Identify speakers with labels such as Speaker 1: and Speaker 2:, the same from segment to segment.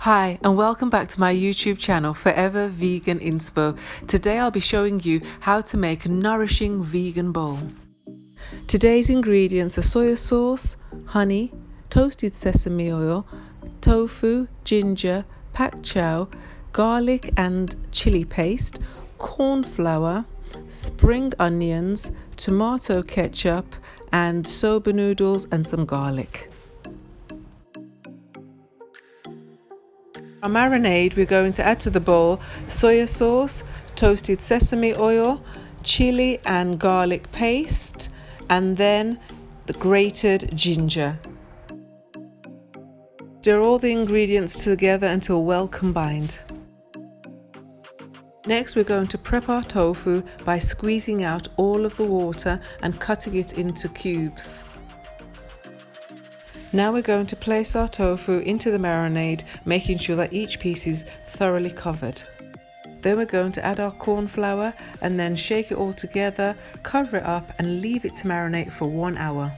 Speaker 1: Hi and welcome back to my YouTube channel Forever Vegan Inspo. Today I'll be showing you how to make a nourishing vegan bowl. Today's ingredients are soya sauce, honey, toasted sesame oil, tofu, ginger, pak choi, garlic and chili paste, cornflour, spring onions, tomato ketchup and soba noodles and some garlic. Our marinade, we're going to add to the bowl soya sauce, toasted sesame oil, chili and garlic paste, and then the grated ginger. Stir all the ingredients together until well combined. Next, we're going to prep our tofu by squeezing out all of the water and cutting it into cubes. Now we're going to place our tofu into the marinade, making sure that each piece is thoroughly covered. Then we're going to add our corn flour and then shake it all together, cover it up and leave it to marinate for 1 hour.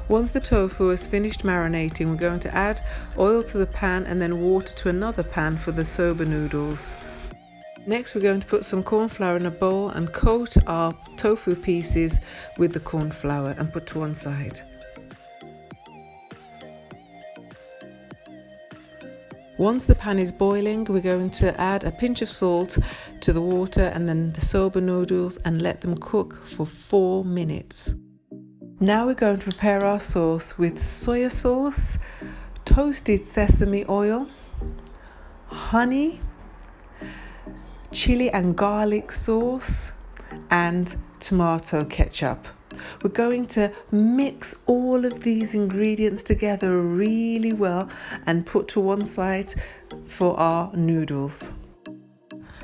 Speaker 1: Once the tofu is finished marinating, we're going to add oil to the pan and then water to another pan for the soba noodles. Next, we're going to put some corn flour in a bowl and coat our tofu pieces with the corn flour and put to one side. Once the pan is boiling, we're going to add a pinch of salt to the water and then the soba noodles and let them cook for 4 minutes. Now we're going to prepare our sauce with soya sauce, toasted sesame oil, honey, chili and garlic sauce, and tomato ketchup. We're going to mix all of these ingredients together really well and put to one side for our noodles.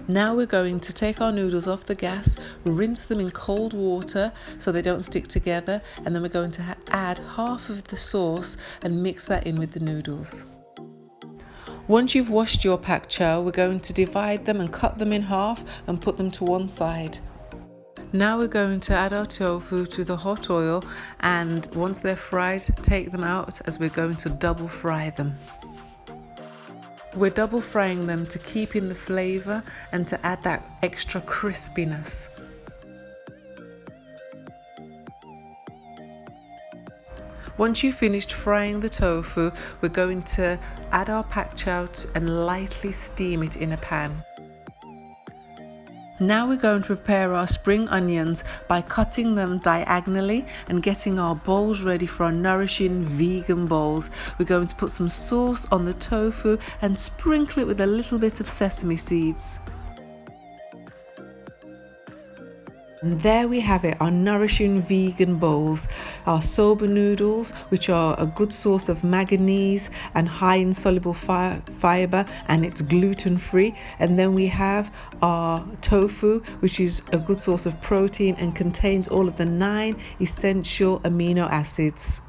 Speaker 1: Now we're going to take our noodles off the gas, rinse them in cold water so they don't stick together, and then we're going to add half of the sauce and mix that in with the noodles. Once you've washed your pak choi, we're going to divide them and cut them in half and put them to one side. Now we're going to add our tofu to the hot oil, and once they're fried, take them out as we're going to double fry them. We're double frying them to keep in the flavour and to add that extra crispiness. Once you've finished frying the tofu, we're going to add our pak choi and lightly steam it in a pan. Now we're going to prepare our spring onions by cutting them diagonally and getting our bowls ready for our nourishing vegan bowls. We're going to put some sauce on the tofu and sprinkle it with a little bit of sesame seeds. And there we have it, our nourishing vegan bowls. Our soba noodles, which are a good source of manganese and high in soluble fiber, and it's gluten free. And then we have our tofu, which is a good source of protein and contains all of the 9 essential amino acids.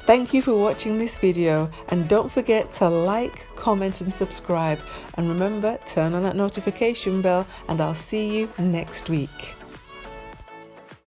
Speaker 1: Thank you for watching this video, and don't forget to like, comment and subscribe. And remember, turn on that notification bell, and I'll see you next week.